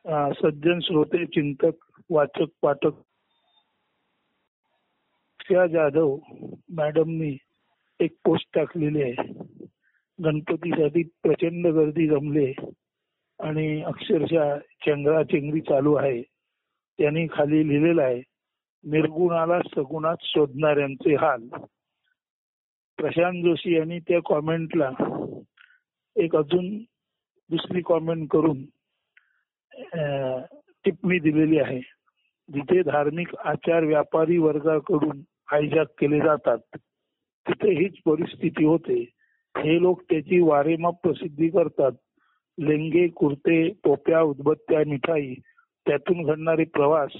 सज्जन श्रोते चिंतक वाचक पाठक जाधव मॅडमनी एक पोस्ट टाकलेली आहे. गणपतीसाठी प्रचंड गर्दी जमले आणि अक्षरशः चेंगराचेंगरी चालू आहे. त्यांनी खाली लिहिलेलं आहे, निर्गुणाला सगुणात शोधणाऱ्यांचे हाल. प्रशांत जोशी यांनी त्या कॉमेंटला एक अजून दुसरी कॉमेंट करून टिप्पणी दिलेली आहे, जिथे धार्मिक आचार व्यापारी वर्गाकडून हायजॅक केले जातात तिथे हीच परिस्थिती होते. हे लोक त्याची वारेमाप प्रसिद्धी करतात. लेंगे कुर्ते टोप्या उदबत्त्या मिठाई त्यातून घडणारे प्रवास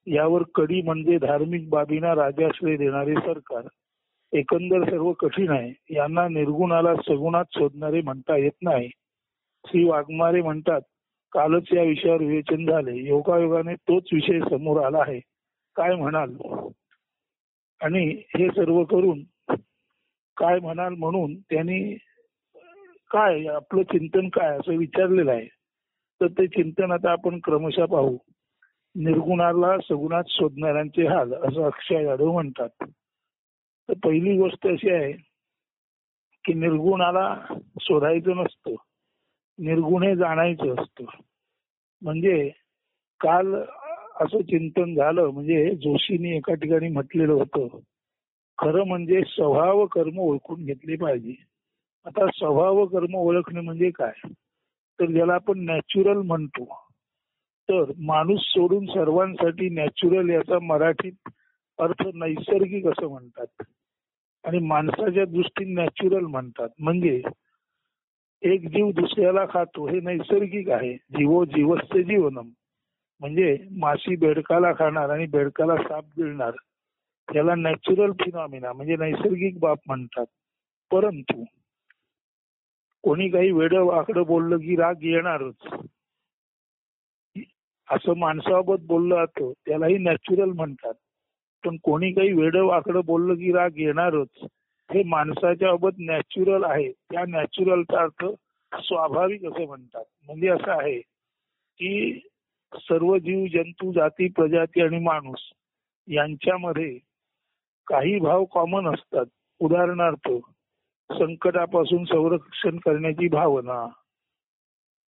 यावर कडी म्हणजे धार्मिक बाबींना राजाश्रय देणारे सरकार. एकंदर सर्व कठीण आहे. यांना निर्गुणाला सगुणात शोधणारे म्हणता येत नाही. श्री वाघमारे म्हणतात, कालच या विषयावर विवेचन झाले. योगायोगाने तोच विषय समोर आला आहे. काय म्हणाल? आणि हे सर्व करून काय म्हणाल म्हणून त्यांनी काय आपलं चिंतन काय असं विचारलेलं आहे. तर ते चिंतन आता आपण क्रमशः पाहू. निर्गुणाला सगुणात शोधणाऱ्यांचे हाल असं अक्षय जाधव म्हणतात. तर पहिली गोष्ट अशी आहे की निर्गुणाला शोधायचं नसतं, निर्गुण हे जाणायचं असतं. म्हणजे काल असं चिंतन झालं, म्हणजे जोशींनी एका ठिकाणी म्हटलेलं होतं, खरं म्हणजे स्वभाव कर्म ओळखून घेतले पाहिजे. आता स्वभाव कर्म ओळखणे म्हणजे काय, तर ज्याला आपण नॅचरल म्हणतो. तर माणूस सोडून सर्वांसाठी नॅचरल याचा मराठीत अर्थ नैसर्गिक असं म्हणतात आणि माणसाच्या दृष्टीने नॅचरल म्हणतात. म्हणजे एक जीव दुसऱ्याला खातो हे नैसर्गिक आहे. जीवो जीवस्य जीवनम, म्हणजे माशी बेडकाला खाणार आणि बेडकाला साप गिळणार याला नॅचरल फिनॉमिना म्हणजे नैसर्गिक बाब म्हणतात. परंतु कोणी काही वेडं वाकडं बोललं की राग येणारच असं माणसाबाबत बोललं जातं, त्यालाही नॅचरल म्हणतात. पण कोणी काही वेडं वाकडं बोललं की राग येणारच हे माणसाच्या बाबत नॅचरल आहे. त्या नॅचरलचा अर्थ स्वाभाविक असं म्हणतात. म्हणजे असं आहे की सर्व जीव जंतू जाती प्रजाती आणि माणूस यांच्यामध्ये काही भाव कॉमन असतात. उदाहरणार्थ संकटापासून संरक्षण करण्याची भावना,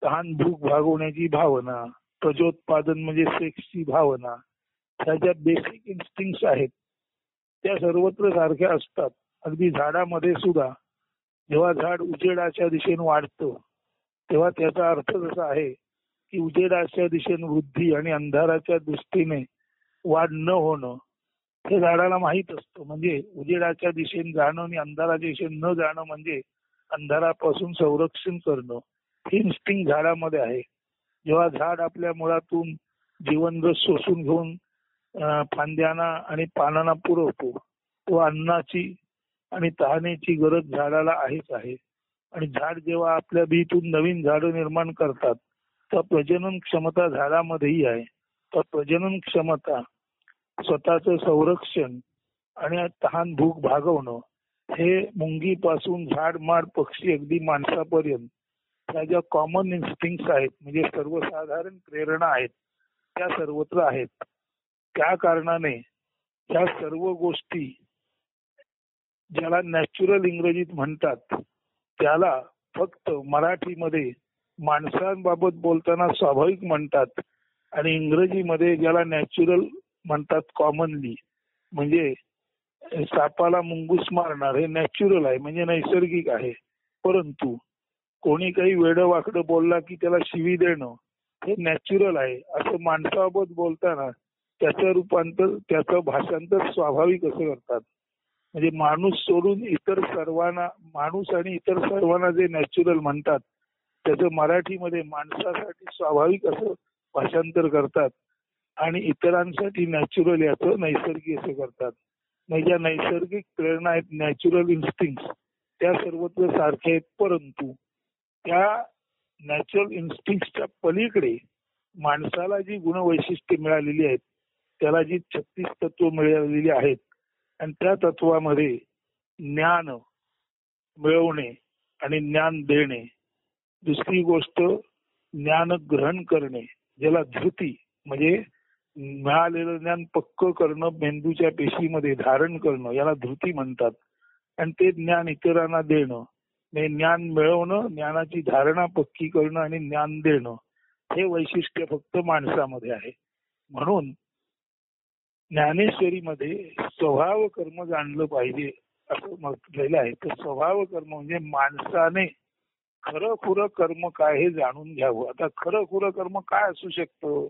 तहान भूक भागवण्याची भावना, प्रजोत्पादन म्हणजे सेक्सची भावना, ह्या ज्या बेसिक इन्स्टिंक्ट्स आहेत त्या सर्वत्र सारख्या असतात. अगदी झाडामध्ये सुद्धा जेव्हा झाड उजेडाच्या दिशेने वाढतं तेव्हा त्याचा अर्थ असा आहे की उजेडाच्या दिशेने वृद्धी आणि अंधाराच्या दृष्टीने वाढ न होणं हे झाडाला माहीत असतं. म्हणजे उजेडाच्या दिशेने जाणं आणि अंधाराच्या दिशेने न जाणं म्हणजे अंधारापासून संरक्षण करणं ही इन्स्टिंक्ट झाडामध्ये आहे. जेव्हा झाड आपल्या मुळातून जीवनरस शोषून घेऊन फांद्यांना आणि पानांना पुरवतो तेव्हा अन्नाची आणि तहानेची गरज झाडाला आहेच आहे. आणि झाड जेव्हा आपल्या बीतून नवीन झाडं निर्माण करतात तर प्रजनन क्षमता झाडामध्येही आहे. तर प्रजनन क्षमता, स्वतःचं संरक्षण आणि तहान भूक भागवणं हे मुंगीपासून झाड माड पक्षी अगदी माणसापर्यंत त्या ज्या कॉमन इन्स्टिंक्ट्स आहेत म्हणजे सर्वसाधारण प्रेरणा आहेत त्या सर्वत्र आहेत. त्या कारणाने या सर्व गोष्टी ज्याला नॅचरल इंग्रजीत म्हणतात त्याला फक्त मराठीमध्ये माणसांबाबत बोलताना स्वाभाविक म्हणतात आणि इंग्रजीमध्ये ज्याला नॅचरल म्हणतात कॉमनली, म्हणजे सापाला मुंगूस मारणार हे नॅचरल आहे म्हणजे नैसर्गिक आहे. परंतु कोणी काही वेडं वाकडं बोलला की त्याला शिवी देणं हे नॅचरल आहे असं माणसाबाबत बोलताना त्याचं रूपांतर, त्याचं भाषांतर स्वाभाविक असं करतात. म्हणजे माणूस सोडून इतर सर्वांना, माणूस आणि इतर सर्वांना जे नॅचरल म्हणतात त्याचं मराठीमध्ये माणसासाठी स्वाभाविक असं भाषांतर करतात आणि इतरांसाठी नॅचरल याचं नैसर्गिक असं करतात. म्हणजे ज्या नैसर्गिक प्रेरणा आहेत, नॅचरल इन्स्टिंक्ट्स, त्या सर्वत्र सारख्या आहेत. परंतु त्या नॅचरल इन्स्टिंक्ट्सच्या पलीकडे माणसाला जी गुणवैशिष्ट्ये मिळालेली आहेत, त्याला जी 36 तत्व मिळालेली आहेत आणि त्या तत्वामध्ये ज्ञान मिळवणे आणि ज्ञान देणे, दुसरी गोष्ट ज्ञान ग्रहण करणे ज्याला धृती म्हणजे मिळालेलं ज्ञान पक्क करणं, मेंदूच्या पेशीमध्ये धारण करणं, याला धृती म्हणतात. आणि ते ज्ञान इतरांना देणं, हे ज्ञान मिळवणं, ज्ञानाची धारणा पक्की करणं आणि ज्ञान देणं, हे वैशिष्ट्य फक्त माणसामध्ये आहे. म्हणून ज्ञानेश्वरीमध्ये स्वभाव कर्म जाणलं पाहिजे असं म्हटलेलं आहे. तर स्वभाव कर्म म्हणजे माणसाने खरं खुरं कर्म काय हे जाणून घ्यावं. आता खरं खुरं कर्म काय असू शकतं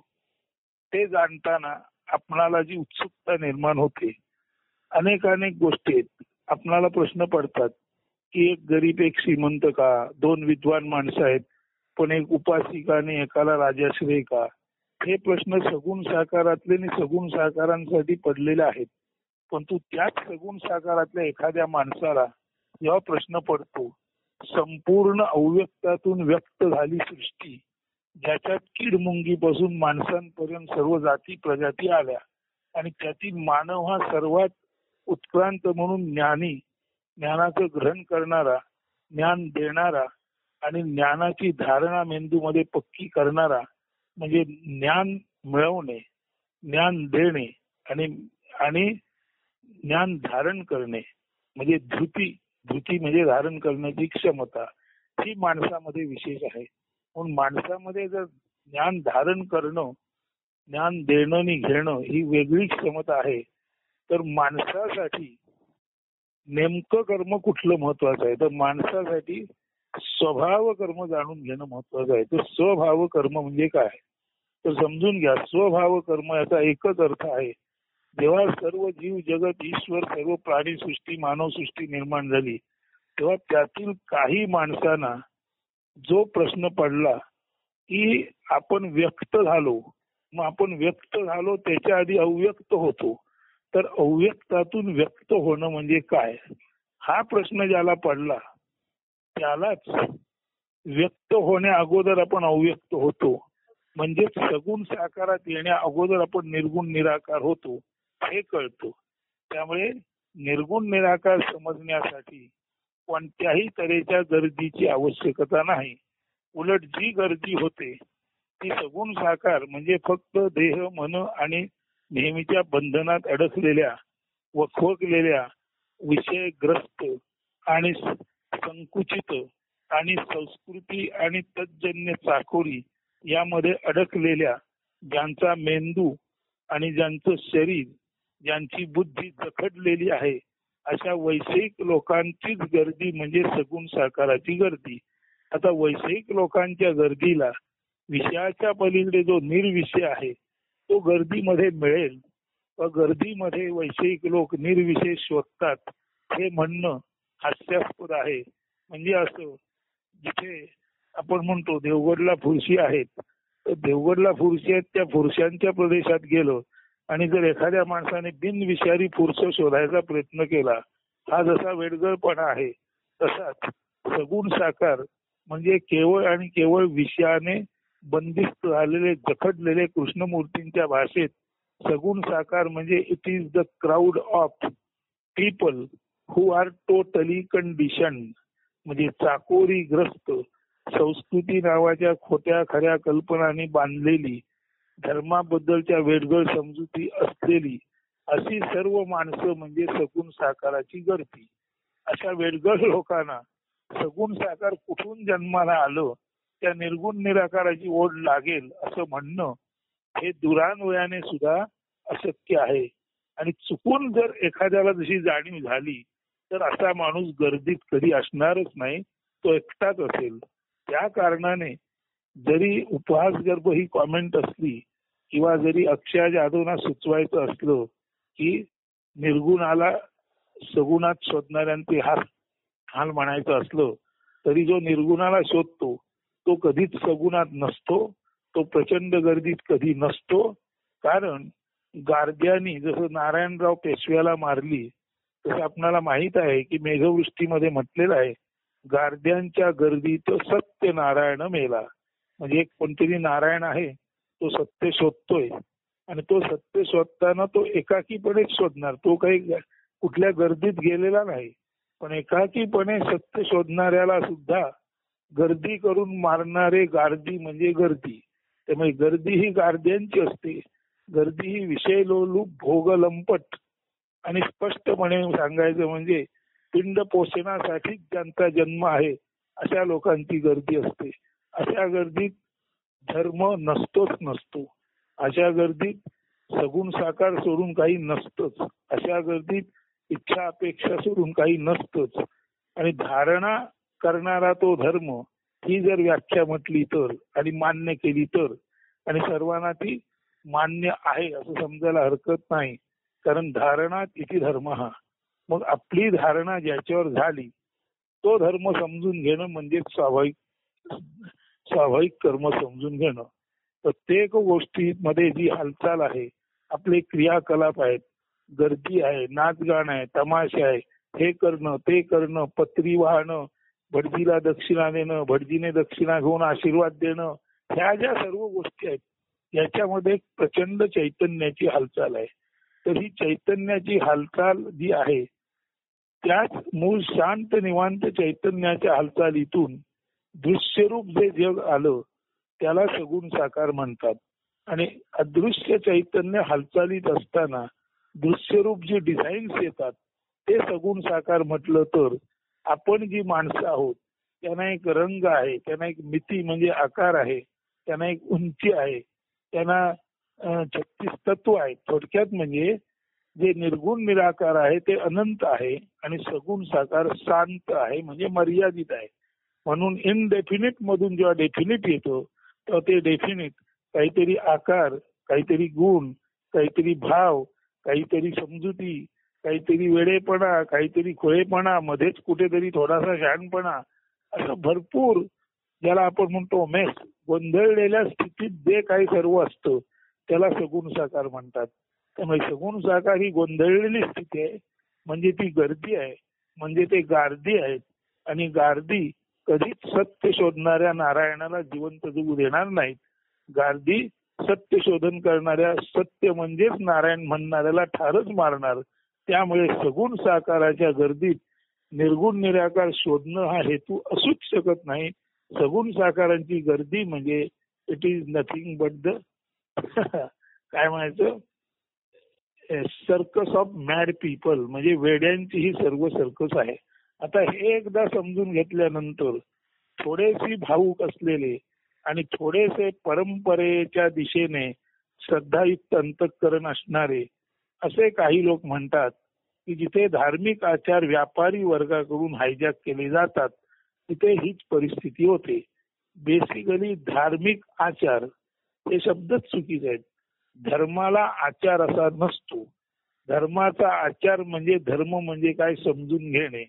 ते जाणताना आपणाला जी उत्सुकता निर्माण होते, अनेक गोष्टी आहेत. आपणाला प्रश्न पडतात की एक गरीब एक श्रीमंत का, दोन विद्वान माणसं आहेत पण एक उपासिका आणि एकाला राजाश्रय का, हे प्रश्न सगुण साकारातले आणि सगुण साकारांसाठी पडलेले आहेत. पण तू त्याच सगुण साकारातल्या एखाद्या माणसाला जेव्हा प्रश्न पडतो, संपूर्ण अव्यक्तातून व्यक्त झाली सृष्टी, ज्याच्यात कीडमुंगीपासून माणसांपर्यंत सर्व जाती प्रजाती आल्या आणि त्यातील मानव हा सर्वात उत्क्रांत म्हणून ज्ञानी, ज्ञानाचं ग्रहण करणारा, ज्ञान देणारा आणि ज्ञानाची धारणा मेंदूमध्ये पक्की करणारा, म्हणजे ज्ञान मिळवणे, ज्ञान देणे आणि ज्ञान धारण करणे म्हणजे धृती म्हणजे धारण करण्याची क्षमता, ही माणसामध्ये विशेष आहे. म्हणून माणसामध्ये जर ज्ञान धारण करणं, ज्ञान देणं आणि घेणं ही वेगळी क्षमता आहे, तर माणसासाठी नेमकं कर्म कुठलं महत्वाचं आहे, तर माणसासाठी स्वभाव कर्म जाणून घेणं महत्वाचं आहे. तर स्वभाव कर्म म्हणजे काय, तर समजून घ्या. स्वभाव कर्म याचा एकच अर्थ आहे, जेव्हा सर्व जीव जगत ईश्वर सर्व प्राणीसृष्टी मानवसृष्टी निर्माण झाली, तेव्हा त्यातील काही माणसांना जो प्रश्न पडला की आपण व्यक्त झालो, मग आपण व्यक्त झालो त्याच्या आधी अव्यक्त होतो, तर अव्यक्तातून व्यक्त होणं म्हणजे काय, हा प्रश्न ज्याला पडला त्यालाच व्यक्त होण्या अगोदर आपण अव्यक्त होतो, म्हणजेच सगुण साकारात येण्या अगोदर आपण निर्गुण निराकार होतो हे कळतो. त्यामुळे निर्गुण निराकार समजण्यासाठी कोणत्याही तऱ्हेच्या गर्दीची आवश्यकता नाही. उलट जी गर्दी होते ती सगुण साकार म्हणजे फक्त देह मन आणि नेहमीच्या बंधनात अडकलेल्या वखवकलेल्या विषयग्रस्त आणि संकुचित आणि संस्कृती आणि तज्जन्य चाकोरी यामध्ये अडकलेल्या, ज्यांचा मेंदू आणि ज्यांचं शरीर, ज्यांची बुद्धी जखडलेली आहे, अशा वैषयिक लोकांचीच गर्दी म्हणजे सगुण साकाराची गर्दी. आता वैषयिक लोकांच्या गर्दीला विषयाच्या पलीकडे जो निर्विषय आहे तो गर्दीमध्ये मिळेल व गर्दीमध्ये वैषयिक लोक निर्विषय शोधतात हे म्हणणं हास्यास्पद आहे. म्हणजे असं, जिथे आपण म्हणतो देवगडला फुरशी आहेत, तर देवगडला फुरशी आहेत, त्या फुरशांच्या प्रदेशात गेलो आणि जर एखाद्या माणसाने बिनविषारी फुरसं शोधायचा प्रयत्न केला, हा जसा वेडगळपणा आहे, तसाच सगुण साकार म्हणजे केवळ आणि केवळ विषयाने बंदिस्त झालेले जखडलेले कृष्णमूर्तींच्या भाषेत सगुण साकार म्हणजे it is the crowd of people who are totally conditioned, म्हणजे चाकोरीग्रस्त, संस्कृती नावाच्या खोट्या खऱ्या कल्पनांनी बांधलेली, धर्माबद्दलच्या वेडगळ समजुती असलेली अशी सर्व माणसं म्हणजे सगुण साकाराची गर्दी. अशा वेडगळ लोकांना सगुण साकार कुठून जन्माला आलं, त्या निर्गुण निराकाराची ओढ लागेल असं म्हणणं हे दुरान्वयाने सुद्धा अशक्य आहे. आणि चुकून जर एखाद्याला जशी जाणीव झाली तर असा माणूस गर्दीत कधी असणारच नाही, तो एकटाच असेल. त्या कारणाने जरी उपहासगर्भ ही कॉमेंट असली किंवा जरी अक्षय जाधवना सुचवायचं असलं की निर्गुणाला सगुणात शोधणाऱ्यांचे हाल म्हणायचं असलं, तरी जो निर्गुणाला शोधतो तो कधीच सगुणात नसतो, तो प्रचंड गर्दीत कधी नसतो. कारण गार्ग्यांनी जसं नारायणराव पेशव्याला मारली, तसं आपल्याला माहित आहे की मेघवृष्टीमध्ये म्हटलेलं आहे, गार्द्यांच्या गर्दीत सत्य नारायण मेला. म्हणजे एक कोणतरी नारायण आहे, तो सत्य शोधतोय आणि तो सत्य शोधताना तो एकाकीपणेच शोधणार, तो काही कुठल्या गर्दीत गेलेला नाही. पण एकाकीपणे सत्य शोधणाऱ्याला सुद्धा गर्दी करून मारणारे गार्दी म्हणजे गर्दी. त्यामुळे गर्दी ही गार्द्यांची असते. गर्दी ही विषय लोलूप भोग लंपट आणि स्पष्टपणे सांगायचं म्हणजे पिंड पोषणासाठी ज्यांचा जन्म आहे अशा लोकांची गर्दी असते. अशा गर्दीत धर्म नसतोच नसतो. अशा गर्दीत सगुण साकार सोडून काही नसतंच. अशा गर्दीत इच्छा अपेक्षा सोडून काही नसतंच. आणि धारणा करणारा तो धर्म ही जर व्याख्या म्हटली तर आणि मान्य केली तर, आणि सर्वांना ती मान्य आहे असं समजायला हरकत नाही. कारण धारणा तिथे धर्म हा. मग आपली धारणा ज्याच्यावर झाली तो धर्म समजून घेणं म्हणजे स्वाभाविक कर्म समजून घेणं. प्रत्येक गोष्टीमध्ये जी हालचाल आहे, आपले क्रियाकलाप आहेत, गर्दी आहे, नाचगाण आहे, तमाशा आहे, हे करणं ते करणं, पत्री वाहणं, भटजीला दक्षिणा देणं, भटजीने दक्षिणा घेऊन आशीर्वाद देणं, ह्या ज्या सर्व गोष्टी आहेत याच्यामध्ये प्रचंड चैतन्याची हालचाल आहे. तर ही चैतन्याची हालचाल जी आहे त्याच मूळ शांत निवांत चैतन्याच्या हालचालीतून दृश्यरूप जे जग आलं त्याला सगुण साकार म्हणतात. आणि अदृश्य चैतन्य हालचालीत असताना दृश्यरूप जे डिझाईन्स येतात ते सगुण साकार म्हटलं तर आपण जी माणसं आहोत त्यांना एक रंग आहे, त्यांना एक मिती म्हणजे आकार आहे, त्यांना एक उंची आहे, त्यांना 36 तत्व आहेत. थोडक्यात म्हणजे जे निर्गुण निराकार आहे ते अनंत आहे आणि सगुण साकार शांत आहे म्हणजे मर्यादित आहे. म्हणून इनडेफिनिट मधून जेव्हा डेफिनिट येतो तेव्हा ते डेफिनिट काहीतरी आकार, काहीतरी गुण, काहीतरी भाव, काहीतरी समजुती, काहीतरी वेडेपणा, काहीतरी खुळेपणा, मध्येच कुठेतरी थोडासा शहाणपणा, असं भरपूर ज्याला आपण म्हणतो मेस, गोंधळलेल्या स्थितीत जे काही सर्व असतं त्याला सगुण साकार म्हणतात. त्यामुळे सगुण साकार ही गोंधळलेली स्थिती आहे, म्हणजे ती गर्दी आहे, म्हणजे ते गार्दी आहेत. आणि गार्दी कधीच सत्य शोधणाऱ्या नारायणाला जिवंत जगू देणार नाहीत. गार्दी सत्य शोधन करणाऱ्या, सत्य म्हणजेच नारायण म्हणणाऱ्याला ठारच मारणार. त्यामुळे सगुण साकाराच्या गर्दीत निर्गुण निराकार शोधणं हा हेतू असूच शकत नाही. सगुण साकारांची गर्दी म्हणजे it is nothing but the काय म्हणायचं, सर्कस ऑफ मॅड पीपल, म्हणजे वेड्यांची ही सर्व सर्कस आहे. आता हे एकदा समजून घेतल्यानंतर थोडेसे भावुक असलेले आणि थोडेसे परंपरेच्या दिशेने श्रद्धायुक्त अंतःकरण असणारे असे काही लोक म्हणतात की जिथे धार्मिक आचार व्यापारी वर्गाकडून हायजॅक केले जातात तिथे हीच परिस्थिती होते. बेसिकली धार्मिक आचार हे शब्दच चुकीचे आहेत. धर्माला आचार असा नसतो. धर्माचा आचार म्हणजे धर्म म्हणजे काय समजून घेणे.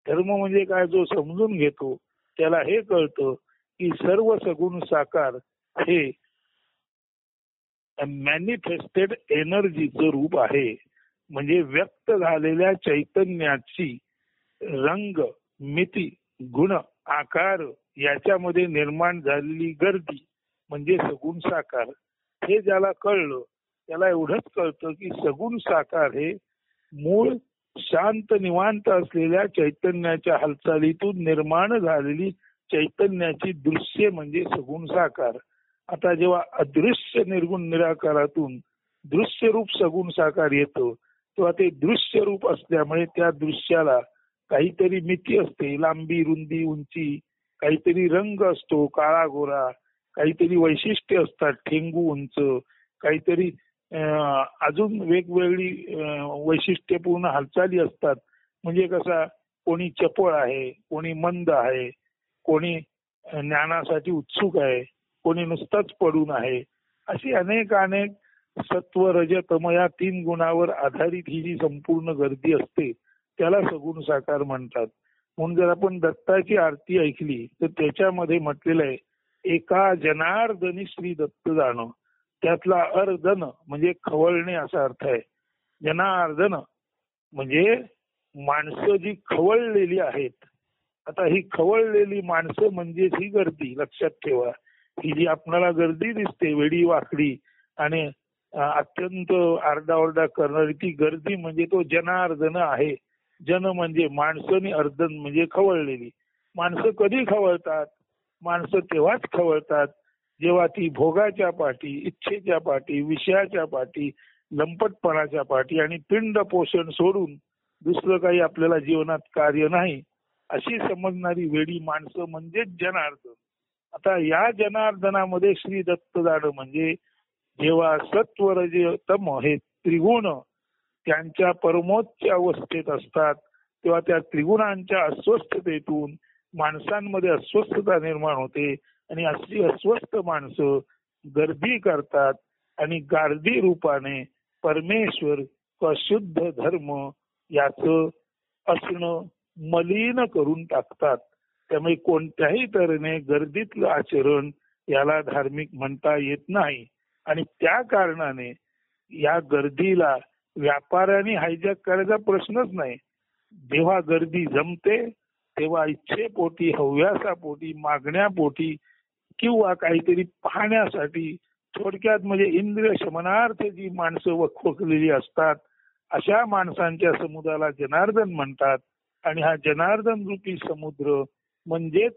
धर्म म्हणजे काय, जो समजून घेतो त्याला हे कळतं की सर्व सगुण साकार हे मॅनिफेस्टेड एनर्जीचं रूप आहे. म्हणजे व्यक्त झालेल्या चैतन्याची रंग, मिती, गुण, आकार याच्यामध्ये निर्माण झालेली गर्दी म्हणजे सगुण साकार. हे ज्याला कळलं त्याला एवढंच कळतं की सगुण साकार हे मूळ शांत निवांत असलेल्या चैतन्याच्या हालचालीतून निर्माण झालेली चैतन्याची दृश्य म्हणजे सगुण साकार. आता जेव्हा अदृश्य निर्गुण निराकारातून दृश्य रूप सगुण साकार येतो तेव्हा ते दृश्य रूप असल्यामुळे त्या दृश्याला काहीतरी मिती असते, लांबी, रुंदी, उंची, काहीतरी रंग असतो, काळा गोरा, काहीतरी वैशिष्ट्य असतात, ठेंगू उंच, काहीतरी अजून वेगवेगळी वैशिष्ट्यपूर्ण हालचाली असतात. म्हणजे कसा, कोणी चपळ आहे, कोणी मंद आहे, कोणी ज्ञानासाठी उत्सुक आहे, कोणी नुसताच पडून आहे. अशी अनेक सत्व, रज, तम या 3 गुणावर आधारित ही जी संपूर्ण गर्दी असते त्याला सगुण साकार म्हणतात. म्हणून जर आपण दत्ताची आरती ऐकली तर त्याच्यामध्ये म्हटलेलं आहे, एका जनार्दनी श्री दत्त जाणं. त्यातला अर्दन म्हणजे खवळणे असा अर्थ आहे. जनार्दन म्हणजे माणसं जी खवळलेली आहेत. आता ही खवळलेली माणसं म्हणजे ही गर्दी, लक्षात ठेवा. ही जी आपल्याला गर्दी दिसते वेडी वाकडी आणि अत्यंत आरडाओरडा करणारी ती गर्दी म्हणजे तो जनार्दन आहे. जन म्हणजे माणसं आणि अर्दन म्हणजे खवळलेली. माणसं कधी खवळतात? माणसं तेव्हाच खवळतात जेव्हा ती भोगाच्या पाठी, इच्छेच्या पाठी, विषयाच्या पाठी, लंपटपणाच्या पाठी आणि पिंड पोषण सोडून दुसरं काही आपल्याला जीवनात कार्य नाही अशी समजणारी वेडी माणसं म्हणजेच जनार्दन. आता या जनार्दनामध्ये श्री दत्तदाड म्हणजे जेव्हा सत्व रज तम हे त्रिगुण त्यांच्या परमोच्च अवस्थेत असतात तेव्हा त्या त्रिगुणांच्या अस्वस्थतेतून माणसांमध्ये अस्वस्थता निर्माण होते आणि अशी अस्वस्थ माणसं गर्दी करतात आणि गार्दी रूपाने परमेश्वर व शुद्ध धर्म याचं असणं मलिन करून टाकतात. त्यामुळे कोणत्याही तऱ्हेने गर्दीतलं आचरण याला धार्मिक म्हणता येत नाही आणि त्या कारणाने या गर्दीला व्यापाऱ्यांनी हायजॅक करायचा प्रश्नच नाही. जेव्हा गर्दी जमते तेव्हा इच्छेपोटी, हव्यासापोटी, मागण्यापोटी किंवा काहीतरी पाहण्यासाठी, थोडक्यात म्हणजे इंद्रिय शमनार्थ जी माणसं वखवकलेली असतात अशा माणसांच्या समुदायाला जनार्दन म्हणतात. आणि हा जनार्दन रूपी समुद्र म्हणजेच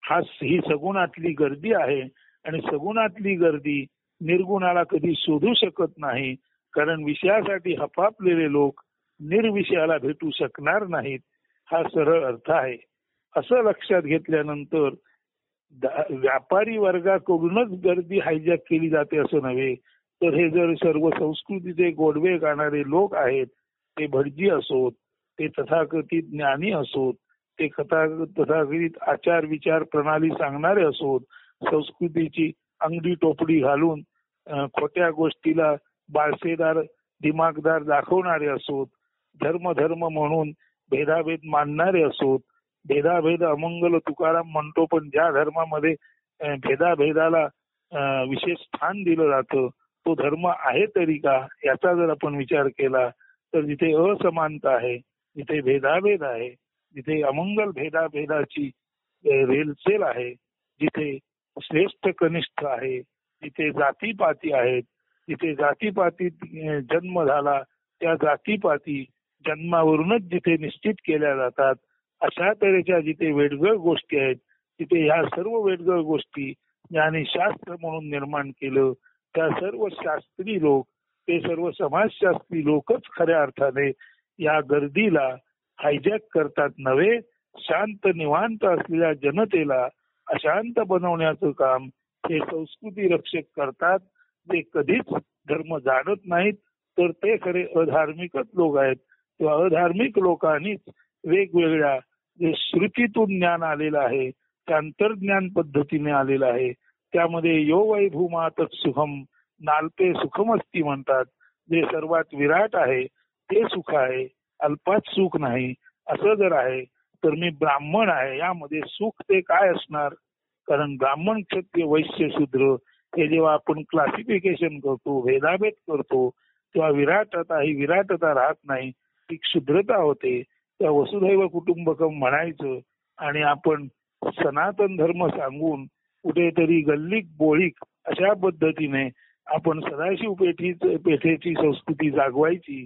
ही सगुणातली गर्दी आहे. आणि सगुणातली गर्दी निर्गुणाला कधी शोधू शकत नाही, कारण विषयासाठी हपापलेले लोक निर्विषयाला भेटू शकणार नाहीत. हा सरळ अर्थ आहे. असं लक्षात घेतल्यानंतर व्यापारी वर्गाकडूनच गर्दी हायजॅक केली जाते असं नव्हे, तर हे जर सर्व संस्कृतीचे गोडवे गाणारे लोक आहेत, ते भटजी असोत, ते तथाकथित ज्ञानी असोत, ते तथाकथित आचार विचार प्रणाली सांगणारे असोत, संस्कृतीची अंगडी टोपडी घालून खोट्या गोष्टीला बाळसेदार दिमागदार दाखवणारे असोत, धर्म धर्म म्हणून भेदाभेद मानणारे असोत. भेदाभेद अमंगल तुकाराम म्हणतो, पण ज्या धर्मामध्ये भेदाभेदाला विशेष स्थान दिलं जातं तो धर्म आहे तरी का, याचा जर आपण विचार केला तर जिथे असमानता आहे, जिथे भेदाभेद आहे, जिथे अमंगल भेदाभेदाची रेलचेल आहे, जिथे श्रेष्ठ कनिष्ठ आहे, जिथे जातीपाती आहेत, जिथे जातीपाती जन्म झाला त्या जातीपाती जन्मावरूनच जिथे निश्चित केल्या जातात, अशा तऱ्हेच्या जिथे वेडगळ गोष्टी आहेत, तिथे ह्या सर्व वेडगळ गोष्टी ज्याने शास्त्र म्हणून निर्माण केलं, त्या सर्व शास्त्री लोक, ते सर्व समाजशास्त्री लोकच खऱ्या अर्थाने या गर्दीला हायजॅक करतात नव्हे, शांत निवांत असलेल्या जनतेला अशांत बनवण्याचं काम हे संस्कृती रक्षक करतात. ते कधीच धर्म जाणत नाहीत, तर ते खरे अधार्मिकच लोक आहेत. किंवा अधार्मिक लोकांनीच वेगवेगळ्या जे श्रुतीतून ज्ञान आलेलं आहे, त्या अंतर्ज्ञान पद्धतीने आलेलं आहे, त्यामध्ये यो वै भूमा तत् सुखम नाल्पे सुखमस्ती म्हणतात. जे सर्वात विराट आहे ते सुख आहे, अल्पात सुख नाही. असं जर आहे तर मी ब्राह्मण आहे, यामध्ये सुख ते काय असणार? कारण ब्राह्मण, क्षत्रिय, वैश्य, शूद्र हे जेव्हा आपण क्लासिफिकेशन करतो, भेदाभेद करतो, तेव्हा विराटता ही विराटता राहत नाही, ती क्षुद्रता होते. त्या वसुधैव कुटुंबकम म्हणायचं आणि आपण सनातन धर्म सांगून कुठेतरी गल्लीक बोळीक अशा पद्धतीने आपण सदाशिव पेठेची संस्कृती जागवायची,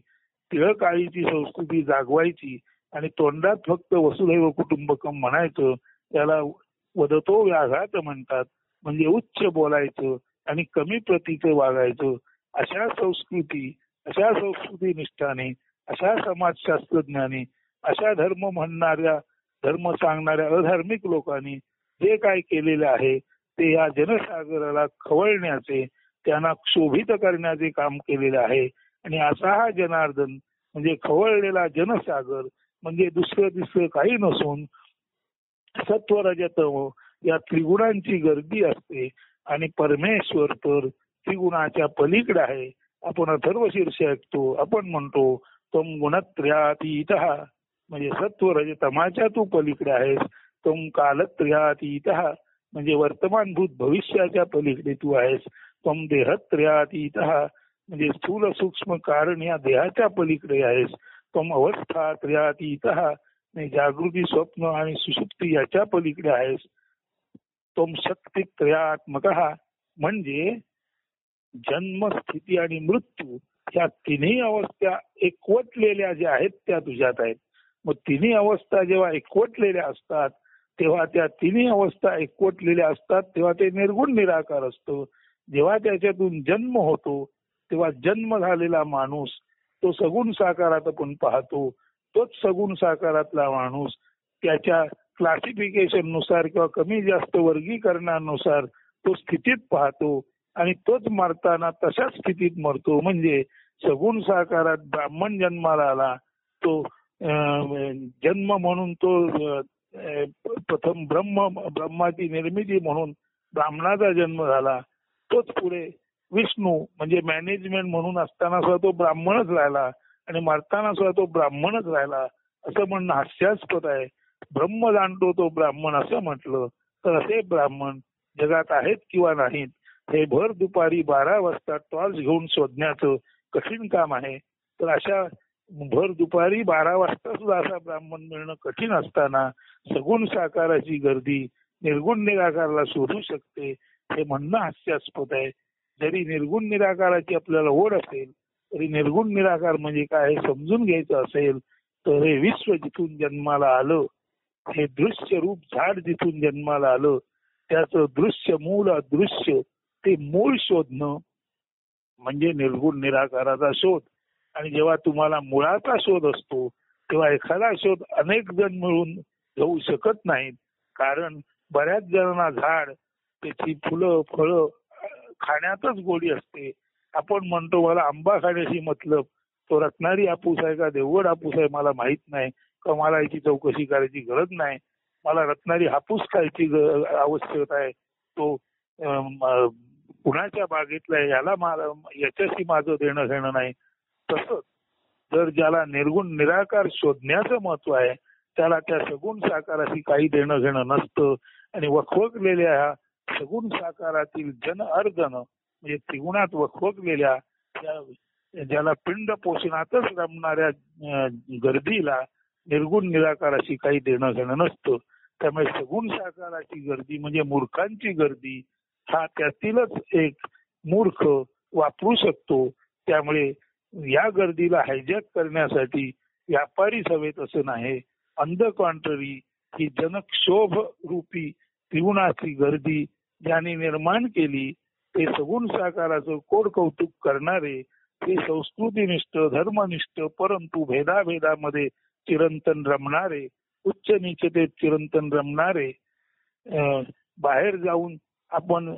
टिळकाळीची संस्कृती जागवायची आणि तोंडात फक्त वसुधैव कुटुंबकम म्हणायचं. त्याला वदतो व्याघात म्हणतात, म्हणजे उच्च बोलायचं आणि कमी प्रतीचं वागायचं. अशा संस्कृती निष्ठाने, अशा समाजशास्त्रज्ञांनी, अशा धर्म म्हणणाऱ्या, धर्म सांगणाऱ्या अधार्मिक लोकांनी जे काय केलेले आहे ते या जनसागराला खवळण्याचे, त्यांना क्षोभित करण्याचे काम केलेले आहे. आणि असा हा जनार्दन म्हणजे खवळलेला जनसागर म्हणजे दुसरं तिसरं काही नसून सत्व रजतम या त्रिगुणांची गर्दी असते. आणि परमेश्वर तर त्रिगुणाच्या पलीकडे आहे. आपण अथर्वशीर्ष ऐकतो, आपण म्हणतो तम गुणत्रयातीतः, म्हणजे सत्व रजतमाच्या तू पलीकडे आहेस. तम कालत्रयातीतः, म्हणजे वर्तमानभूत भविष्याच्या पलीकडे तू आहेस. तम देहत्रयातीतः, म्हणजे स्थूल सूक्ष्म कारण या देहाच्या पलीकडे आहेस. तम अवस्थात्रयातीतः, म्हणजे जागृती, स्वप्न आणि सुषुप्ती याच्या पलीकडे आहेस. तम शक्तित्रयात्मक, म्हणजे जन्म, स्थिती आणि मृत्यू या तिन्ही अवस्था एकवटलेल्या ज्या आहेत त्या तुझ्यात आहेत. मग तिन्ही अवस्था जेव्हा एकवटलेल्या असतात तेव्हा त्या तिन्ही अवस्था एकवटलेल्या असतात तेव्हा ते निर्गुण निराकार असतं. जेव्हा त्याच्यातून जन्म होतो तेव्हा जन्म झालेला माणूस तो सगुण साकारात आपण पाहतो. तोच सगुण साकारातला माणूस त्याच्या क्लासिफिकेशन नुसार किंवा कमी जास्त वर्गीकरणानुसार तो स्थितीत पाहतो आणि तोच मरताना तशाच स्थितीत मरतो. म्हणजे सगुण साकारात ब्राह्मण जन्माला आला तो जन्म म्हणून तो प्रथम ब्रह्माची निर्मिती म्हणून ब्राह्मणाचा जन्म झाला. तोच पुढे विष्णू म्हणजे मॅनेजमेंट म्हणून असताना सुद्धा तो ब्राह्मणच राहिला आणि मरताना सुद्धा तो ब्राह्मणच राहिला असं म्हणणं हास्यास्पद आहे. ब्रह्म जाणतो तो ब्राह्मण असं म्हटलं तर असे ब्राह्मण जगात आहेत किंवा नाहीत हे भर दुपारी 12 वाजता टॉर्च घेऊन शोधण्याचं कठीण काम आहे. तर अशा भर दुपारी 12 वाजता सुद्धा असा ब्राह्मण मिळणं कठीण असताना सगुण साकाराची गर्दी निर्गुण निराकाराला शोधू शकते हे म्हणणं हास्यास्पद आहे. जरी निर्गुण निराकाराची आपल्याला ओढ असेल तरी निर्गुण निराकार म्हणजे काय हे समजून घ्यायचं असेल तर हे विश्व जिथून जन्माला आलं, हे दृश्य रूप झाड जिथून जन्माला आलं त्याचं दृश्य मूळ अदृश्य ते मूळ शोधणं म्हणजे निर्गुण निराकाराचा शोध. आणि जेव्हा तुम्हाला मुळाचा शोध असतो तेव्हा एखादा शोध अनेक जण मिळून घेऊ शकत नाहीत. कारण बऱ्याच जणांना झाड त्याची फुलं फळं खाण्यातच गोडी असते. आपण म्हणतो मला आंबा खाण्याची मतलब, तो रत्नागिरी हापूस आहे का देवगड हापूस आहे मला माहित नाही का मला याची चौकशी करायची गरज नाही. मला रत्नागिरी हापूस खायची आवश्यकता आहे. तो कुणाच्या बागेतला आहे याच्याशी माझं देणं घेणं नाही. तसंच जर ज्याला निर्गुण निराकार शोधण्याचं महत्व आहे त्याला त्या सगुण साकाराशी काही देणं घेणं नसतं. आणि वखवकलेल्या ह्या सगुण साकारातील जन अर्धन म्हणजे त्रिगुणात वखवकलेल्या ज्याला पिंड पोषणातच रमणाऱ्या गर्दीला निर्गुण निराकाराशी काही देणं घेणं नसतं. त्यामुळे सगुण साकाराची गर्दी म्हणजे मूर्खांची गर्दी हा त्यातीलच एक मूर्ख वापरू शकतो. त्यामुळे या गर्दीला हायजॅक करण्यासाठी व्यापारी हवेत असं नाही. ऑन द कॉन्ट्ररी ही जनक्षोभ रूपी त्रिगुणाची गर्दी ज्यांनी निर्माण केली ते सगुण साकाराचं कोड कौतुक करणारे ते संस्कृतीनिष्ठ धर्मनिष्ठ परंतु भेदाभेदामध्ये चिरंतन रमणारे उच्च नीचतेत चिरंतन रमणारे बाहेर जाऊन आपण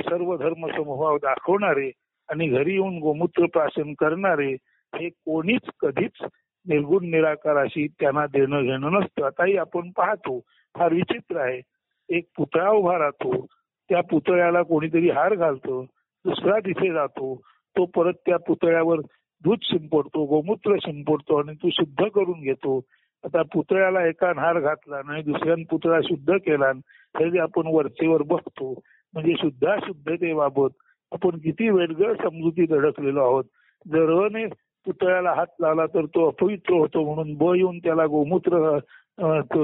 सर्व धर्म समभाव दाखवणारे आणि घरी येऊन गोमूत्र प्राशन करणारे हे कोणीच कधीच निर्गुण निराकाराशी त्यांना देणं घेणं नसतं. आताही आपण पाहतो फार विचित्र आहे. एक पुतळा उभा राहतो, त्या पुतळ्याला कोणीतरी हार घालतो, दुसरा तिथे जातो, तो परत त्या पुतळ्यावर दूध शिंपडतो गोमूत्र शिंपडतो आणि तो शुद्ध करून घेतो. आता पुतळ्याला एका हार घातला आणि दुसऱ्यान पुतळा शुद्ध केला हे आपण वरचेवर बघतो. म्हणजे शुद्धाशुद्धतेबाबत आपण किती वेगळं समजुतीत अडकलेलो आहोत. जर ने पुतळ्याला हात लावला तर तो अपवित्र होतो म्हणून ब येऊन त्याला गोमूत्र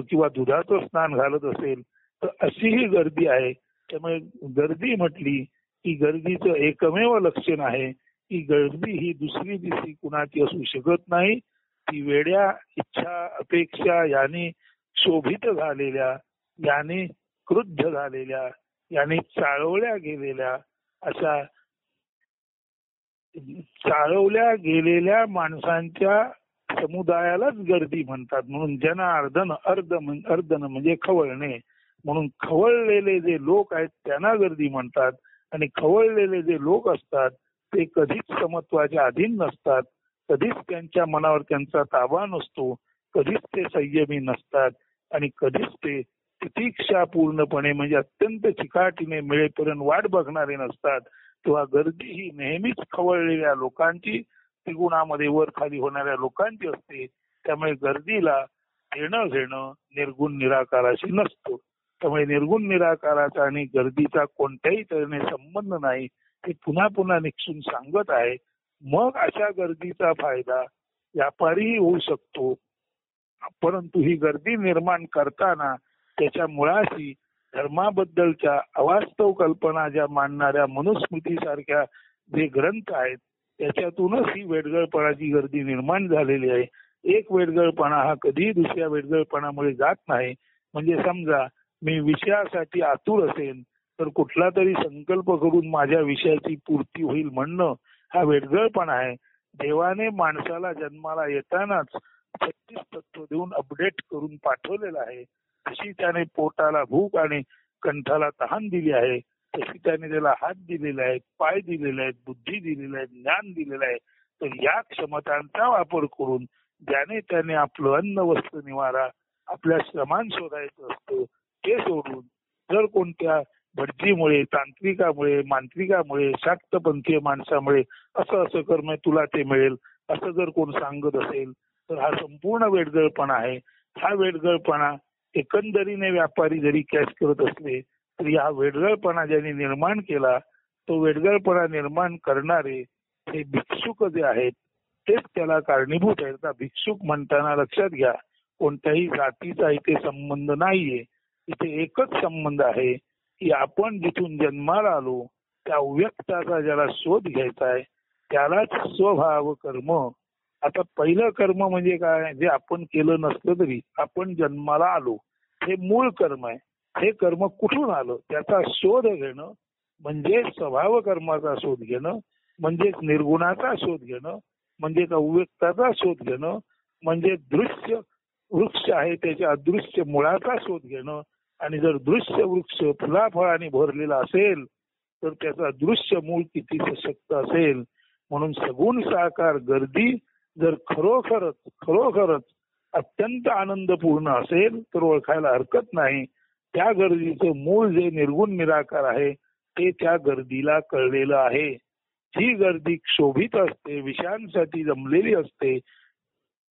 किंवा दुधाचं स्नान घालत असेल तर अशी ही गर्दी आहे. त्यामुळे गर्दी म्हटली की गर्दीचं एकमेव लक्षण आहे की गर्दी ही दुसरी दिसरी कुणाची असू शकत नाही. ती वेड्या इच्छा अपेक्षा याने शोभित झालेल्या याने क्रुद्ध झालेल्या याने चाळवल्या गेलेल्या अशा चाळवल्या गेलेल्या माणसांच्या समुदायालाच गर्दी म्हणतात. म्हणून जनार्दन अर्धन म्हणजे खवळणे. म्हणून खवळलेले जे लोक आहेत त्यांना गर्दी म्हणतात. आणि खवळलेले जे लोक असतात ते कधीच समत्वाच्या अधीन नसतात, कधीच त्यांच्या मनावर त्यांचा ताबा नसतो, कधीच ते संयमी नसतात आणि कधीच ते तितिक्षा पूर्णपणे म्हणजे अत्यंत चिकाटीने मिळेपर्यंत वाट बघणारे नसतात. तेव्हा गर्दी ही नेहमीच खवळलेल्या लोकांची त्रिगुणामध्ये वर खाली होणाऱ्या लोकांची असते. त्यामुळे गर्दीला देणं घेणं निर्गुण निराकाराशी नसतो. त्यामुळे निर्गुण निराकाराचा आणि गर्दीचा कोणत्याही तऱ्हेने संबंध नाही हे पुन्हा पुन्हा निक्षून सांगत आहे. मग अशा गर्दीचा फायदा व्यापारीही होऊ शकतो. परंतु ही गर्दी निर्माण करताना त्याच्या मुळाशी धर्माबद्दलच्या अवास्तव कल्पना ज्या मांडणाऱ्या मनुस्मृतीसारख्या जे ग्रंथ आहेत त्याच्यातूनच ही वेडगळपणाची गर्दी निर्माण झालेली आहे. एक वेडगळपणा हा कधीही दुसऱ्या वेडगळपणामुळे जात नाही. म्हणजे समजा मी विषयासाठी आतुर असेन तर कुठला तरी संकल्प करून माझ्या विषयाची पूर्ती होईल म्हणणं हा वेडगळपणा आहे. देवाने माणसाला जन्माला येतानाच 36 तत्व देऊन अपडेट करून पाठवलेलं आहे. तशी त्याने पोटाला भूक आणि कंठाला तहान दिली आहे. तशी त्याने त्याला हात दिलेले आहेत, पाय दिलेले आहेत, बुद्धी दिलेली आहे, ज्ञान दिलेलं आहे. तर या क्षमतांचा वापर करून ज्याने त्याने आपलं अन्न वस्त्र निवारा आपल्या श्रमान शोधायचं असतं ते सोडून जर कोणत्या भटजीमुळे, तांत्रिकामुळे, मांत्रिकामुळे, शाक्तपंथीय माणसामुळे असं असं कर्म तुला ते मिळेल असं जर कोण सांगत असेल तर हा संपूर्ण वेडगळपणा आहे. हा वेडगळपणा एकंदरीने व्यापारी जरी कॅच करत असले तरी हा वेडगळपणा ज्यांनी निर्माण केला तो वेडगळपणा निर्माण करणारे हे भिक्षुक जे आहेत तेच त्याला कारणीभूत आहेत. भिक्षुक म्हणताना लक्षात घ्या कोणत्याही जातीचा इथे संबंध नाहीये. इथे एकच संबंध आहे की आपण जिथून जन्माला आलो त्या अव्यक्ताचा ज्याला शोध घ्यायचा आहे त्यालाच स्वभाव कर्म. आता पहिलं कर्म म्हणजे काय, जे आपण केलं नसलं तरी आपण जन्माला आलो हे मूळ कर्म आहे. हे कर्म कुठून आलं त्याचा शोध घेणं म्हणजे स्वभाव कर्माचा शोध घेणं, म्हणजेच निर्गुणाचा शोध घेणं, म्हणजेच अव्यक्ताचा शोध घेणं, म्हणजे दृश्य वृक्ष आहे त्याच्या अदृश्य मुळाचा शोध घेणं. आणि जर दृश्य वृक्ष फुलाफळाने भरलेला असेल तर त्याचा दृश्य मूळ किती सशक्त असेल. म्हणून सगुण साकार गर्दी जर खरोखरच अत्यंत आनंदपूर्ण असेल तर ओळखायला हरकत नाही. त्या गर्दीचं मूळ जे निर्गुण निराकार आहे ते त्या गर्दीला कळलेलं आहे. जी गर्दी क्षोभित असते, विषयांसाठी जमलेली असते,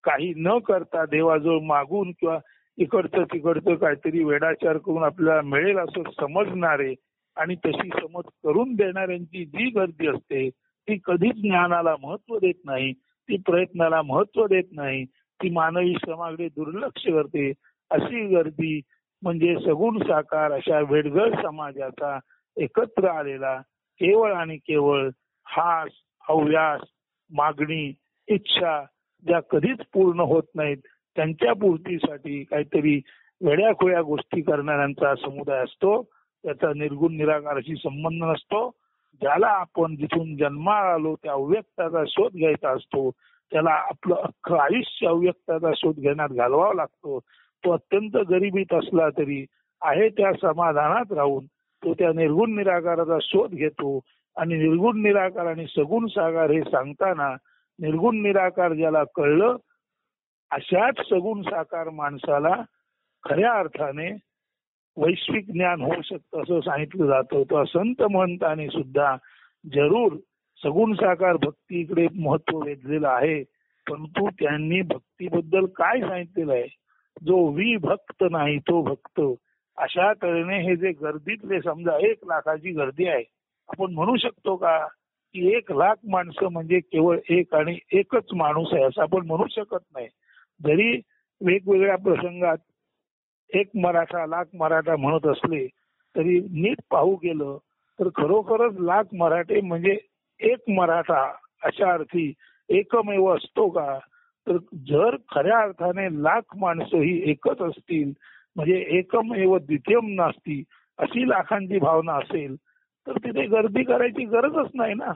काही न करता देवाजवळ मागून किंवा इकडचं तिकडचं काहीतरी वेडाचार करून आपल्याला मिळेल असं समजणारे आणि तशी समज करून देणाऱ्यांची जी गर्दी असते ती कधीच ज्ञानाला महत्व देत नाही, ती प्रयत्नाला महत्व देत नाही, ती मानवी श्रमाकडे दुर्लक्ष करते. अशी गर्दी म्हणजे सगुण साकार अशा वेडगळ समाजाचा एकत्र आलेला केवळ आणि केवळ हास, हव्यास, मागणी, इच्छा ज्या कधीच पूर्ण होत नाहीत त्यांच्या पूर्तीसाठी काहीतरी वेड्याखोड्या गोष्टी करणाऱ्यांचा समुदाय असतो. त्याचा निर्गुण निराकाराशी संबंध नसतो. ज्याला आपण जिथून जन्माला आलो त्या अव्यक्ताचा शोध घ्यायचा असतो त्याला आपलं अख्खं आयुष्य अव्यक्ताचा शोध घेण्यात घालवावा लागतो. तो अत्यंत गरिबीत असला तरी आहे त्या समाधानात राहून तो त्या निर्गुण निराकाराचा शोध घेतो. आणि निर्गुण निराकार आणि सगुण साकार हे सांगताना निर्गुण निराकार ज्याला कळलं अशाच सगुण साकार माणसाला खऱ्या अर्थाने वैश्विक ज्ञान होऊ शकतं असं सांगितलं जातं. तो संत महंतांनी सुद्धा जरूर सगुण साकार भक्तीकडे महत्व वेधलेलं आहे, परंतु त्यांनी भक्तीबद्दल काय सांगितलेलं आहे, जो विभक्त नाही तो भक्त. अशा तऱ्हेने हे जे गर्दीतले समजा 1 लाखाची गर्दी आहे, आपण म्हणू शकतो का की 1 लाख माणसं म्हणजे केवळ एक आणि एकच माणूस आहे असं आपण म्हणू शकत नाही. जरी वेगवेगळ्या प्रसंगात 1 मराठा लाख मराठा म्हणत असले तरी नीट पाहू गेलं तर खरोखरच लाख मराठे म्हणजे 1 मराठा अशा अर्थी एकमेव असतो का. तर जर खऱ्या अर्थाने लाख माणसं ही एकच असतील म्हणजे एकमेव द्वितीयम नास्ती अशी लाखांची भावना असेल तर तिथे गर्दी करायची गरजच नाही ना.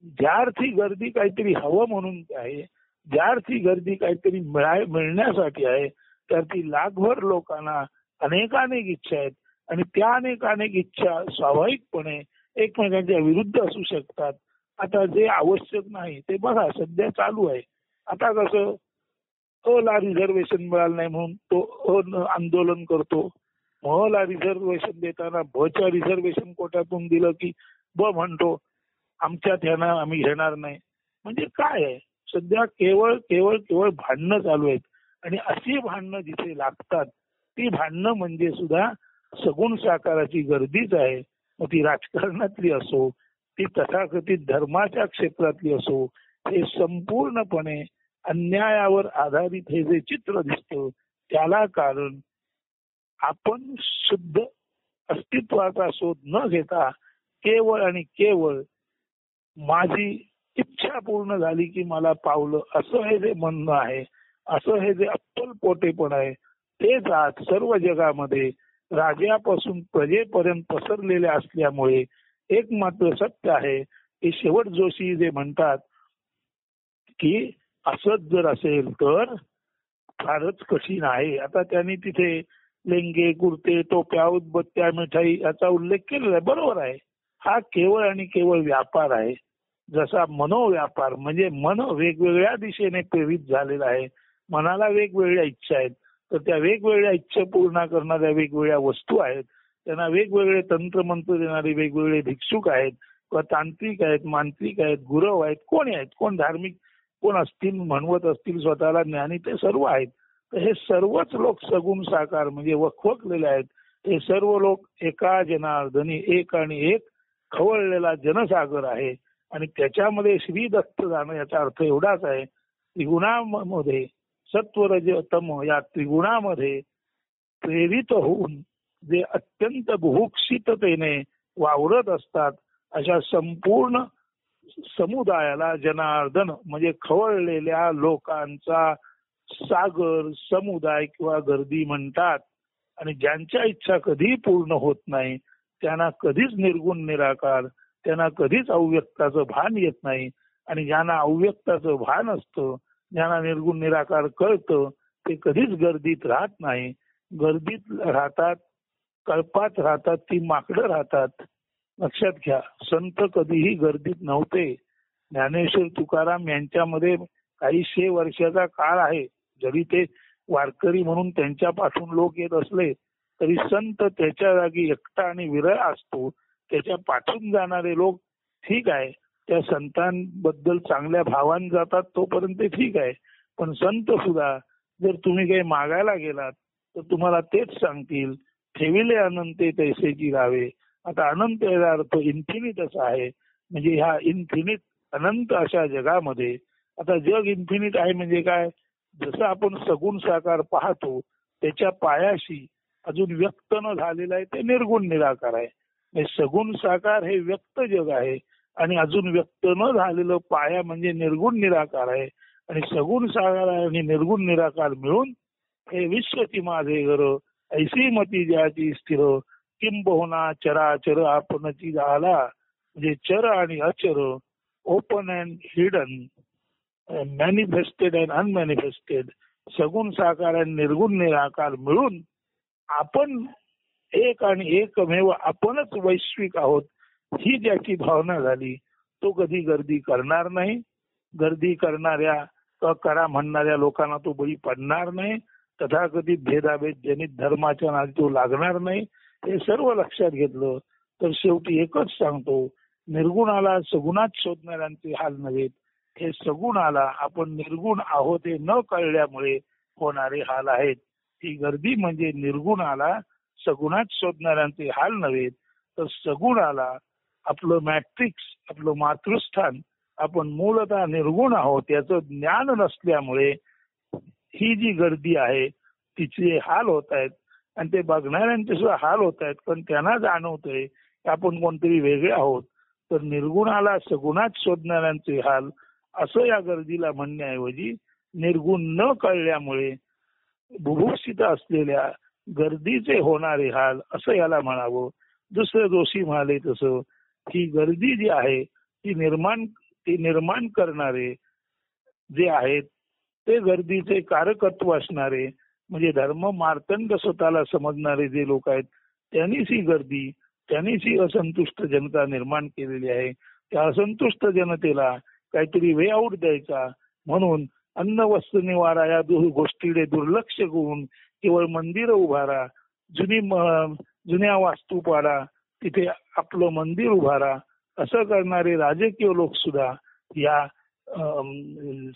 ज्या अर्थी गर्दी काहीतरी हवं म्हणून आहे, ज्या अर्थी गर्दी काहीतरी मिळण्यासाठी आहे त्यार्थी लाखभर लोकांना अनेकानेक इच्छा आहेत आणि त्या अनेकानेक इच्छा स्वाभाविकपणे एकमेकांच्या विरुद्ध असू शकतात. आता जे आवश्यक नाही ते बघा सध्या चालू आहे. आता कसं अला रिझर्वेशन मिळालं नाही म्हणून तो आंदोलन करतो, ला रिझर्वेशन देताना बच्या रिझर्वेशन कोट्यातून दिलं की ब म्हणतो आमच्यात ह्यानं आम्ही घेणार नाही. म्हणजे काय आहे सध्या केवळ केवळ केवळ भांडणं चालू आहेत. आणि अशी भांडणं जिथे लागतात ती भांडणं म्हणजे सुद्धा सगुण साकाराची गर्दीच आहे. मग ती राजकारणातली असो, ती तथाकथित धर्माच्या क्षेत्रातली असो, हे संपूर्णपणे अन्यायावर आधारित हे जे चित्र दिसतं त्याला कारण आपण शुद्ध अस्तित्वाचा शोध न घेता केवळ आणि केवळ माझी इच्छा पूर्ण झाली की मला पावलं असं हे जे म्हणणं आहे, असं हे जे अप्पलपोटेपण आहे तेच आज सर्व जगामध्ये राजापासून प्रजेपर्यंत पसरलेले असल्यामुळे एक मात्र सत्य आहे की शेवट जोशी जे म्हणतात की असंच जर असेल तर फारच कठीण आहे. आता त्यांनी तिथे लेंगे, कुर्ते, टोप्या, उदबत्त्या, मिठाई याचा उल्लेख केलेला आहे. बरोबर आहे. हा केवळ आणि केवळ व्यापार आहे. जसा मनोव्यापार म्हणजे मन वेगवेगळ्या दिशेने प्रेरित झालेला आहे. मनाला वेगवेगळ्या इच्छा आहेत. तर त्या वेगवेगळ्या इच्छा पूर्ण करणाऱ्या वेगवेगळ्या वस्तू आहेत. त्यांना वेगवेगळे तंत्रमंत्र देणारे वेगवेगळे भिक्षुक आहेत किंवा तांत्रिक आहेत, मांत्रिक आहेत, गुरव आहेत, कोणी आहेत, कोण धार्मिक कोण असतील, म्हणवत असतील स्वतःला ज्ञानी, ते सर्व आहेत. तर हे सर्वच लोक सगुण साकार म्हणजे वखवकलेले आहेत. हे सर्व लोक एका जनार्दनी एक आणि एक खवळलेला जनसागर आहे. आणि त्याच्यामध्ये श्री दत्त जाणं याचा अर्थ एवढाच आहे, त्रिगुणामध्ये सत्व रज तम या त्रिगुणामध्ये प्रेरित होऊन जे अत्यंत बुभुक्षिततेने वावरत असतात अशा संपूर्ण समुदायाला जनार्दन म्हणजे खवळलेल्या लोकांचा सागर, समुदाय किंवा गर्दी म्हणतात. आणि ज्यांच्या इच्छा कधी पूर्ण होत नाही त्यांना कधीच निर्गुण निराकार, त्यांना कधीच अव्यक्ताचं भान येत नाही. आणि ज्यांना अव्यक्ताचं भान असतं, ज्यांना निर्गुण निराकार कळतं, ते कधीच गर्दीत राहत नाही. गर्दीत राहतात, कळपात राहतात, ती माकडं राहतात. लक्षात घ्या, संत कधीही गर्दीत नव्हते. ज्ञानेश्वर तुकाराम यांच्यामध्ये काही 100 वर्षाचा काळ आहे. जरी ते वारकरी म्हणून त्यांच्या पाठून लोक येत असले तरी संत त्याच्या जागी एकटा आणि विरळ असतो. त्याच्या पाठून जाणारे लोक ठीक आहे, त्या संतांबद्दल चांगल्या भावान जातात तोपर्यंत ठीक आहे. पण संत सुद्धा जर तुम्ही काही मागायला गेलात तर तुम्हाला तेच सांगतील, ठेविले अनंते तैसेची राहावे. आता अनंत याचा अर्थ इन्फिनिट असा आहे. म्हणजे ह्या इन्फिनिट अनंत अशा जगामध्ये आता जग इन्फिनिट आहे म्हणजे काय, जसं आपण सगुण साकार पाहतो त्याच्या पायाशी अजून व्यक्त न झालेलं आहे ते निर्गुण निराकार आहे. सगुण साकार हे व्यक्त जग आहे आणि अजून व्यक्त न झालेलं पाया म्हणजे निर्गुण निराकार आहे. आणि सगुण साकार आणि निर्गुण निराकार मिळून हे विश्वची माझे घर ऐसी मती ज्याची स्थिर किंबहुना चराचर आपणची झाला. म्हणजे चर आणि अचर, open and hidden, manifested and unmanifested, सगुण साकार आणि निर्गुण निराकार मिळून आपण एक आणि एकमेव आपणच वैश्विक आहोत ही ज्याची भावना झाली तो कधी गर्दी करणार नाही. गर्दी करणाऱ्या करा म्हणणाऱ्या लोकांना तो बळी पडणार नाही. तथाकथित भेदाभेद जनित धर्माच्या नादी तो लागणार नाही. हे सर्व लक्षात घेतलं तर शेवटी एकच सांगतो, निर्गुणाला सगुणात शोधणाऱ्यांचे हाल नव्हेत. हे सगुणाला आपण निर्गुण आहोत हे न कळल्यामुळे होणारे हाल आहेत. ही गर्दी म्हणजे निर्गुणाला सगुणात शोधणाऱ्यांचे हाल नव्हेत, तर सगुणाला आपलं मॅट्रिक्स, आपलं मातृस्थान, आपण मूलतः निर्गुण आहोत याचं ज्ञान नसल्यामुळे ही जी गर्दी आहे तिचे हाल होत आहेत. आणि ते बघणाऱ्यांचे सुद्धा हाल होत आहेत. पण त्यांना जाणवतंय की आपण कोणतरी वेगळे आहोत. तर निर्गुणाला सगुणात शोधणाऱ्यांचे हाल असं या गर्दीला म्हणण्याऐवजी निर्गुण न कळल्यामुळे बुभुक्षित असलेल्या गर्दीचे होणारे हाल असं याला म्हणावं. दुसरं जोशी म्हणाले तसं ही गर्दी जी आहे ती निर्माण करणारे जे आहेत ते गर्दीचे कारकत्व असणारे म्हणजे धर्म मार्तंड स्वतःला समजणारे जे लोक आहेत त्यांनीच ही गर्दी, त्यांनीच ही असंतुष्ट जनता निर्माण केलेली आहे. त्या असंतुष्ट जनतेला काहीतरी वे आउट द्यायचा म्हणून अन्न वस्त्र निवारा या गोष्टीकडे दुर्लक्ष करून केवळ मंदिर उभारा, जुन्या वास्तू पाडा, तिथे आपलं मंदिर उभारा असं करणारे राजकीय लोक सुद्धा या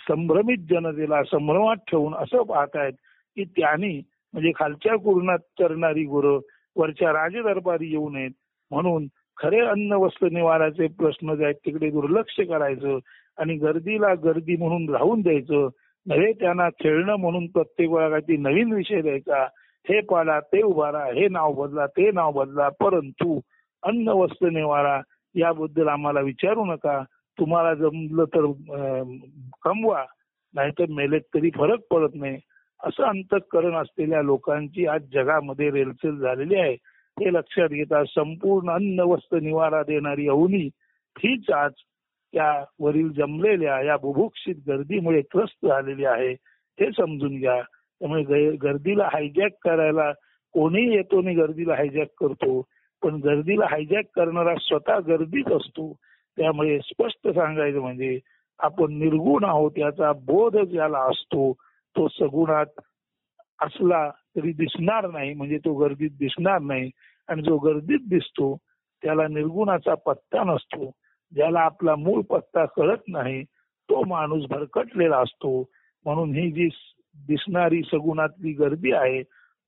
संभ्रमित जनतेला संभ्रमात ठेवून असं पाहतायत की त्यांनी म्हणजे खालच्या कुरणात चरणारी गुरं वरच्या राजदरबारी येऊ नयेत म्हणून खरे अन्न वस्त्र निवाराचे प्रश्न जे आहेत तिकडे दुर्लक्ष करायचं आणि गर्दीला गर्दी म्हणून राहून द्यायचं. नव्हे त्यांना खेळणं म्हणून प्रत्येक वेळा काही नवीन विषय द्यायचा. हे पाडा, ते उभारा, हे नाव बदला, ते नाव बदला, परंतु अन्न वस्त्र निवारा याबद्दल आम्हाला विचारू नका. तुम्हाला जमलं तर कमवा, नाहीतर मेलेत तरी फरक पडत नाही असं अंतःकरण असलेल्या लोकांची आज जगामध्ये रेलचेल झालेली आहे. हे लक्षात घेता संपूर्ण अन्न वस्त्र निवारा देणारी अवनी हीच आज त्यावरील जमलेल्या या बुभुक्षित गर्दीमुळे त्रस्त झालेली आहे, हे समजून घ्या. त्यामुळे गर्दीला हायजॅक करायला कोणीही येतो आणि गर्दीला हायजॅक करतो, पण गर्दीला हायजॅक करणारा स्वतः गर्दीच असतो. त्यामुळे स्पष्ट सांगायचं म्हणजे आपण निर्गुण आहोत याचा बोध ज्याला असतो तो सगुणात असला तरी दिसणार नाही, म्हणजे तो गर्दीत दिसणार नाही. आणि जो गर्दीत दिसतो त्याला निर्गुणाचा पत्ता नसतो. ज्याला आपला मूळ पत्ता कळत नाही तो माणूस भरकटलेला असतो. म्हणून ही जी दिसणारी सगुणातली गर्दी आहे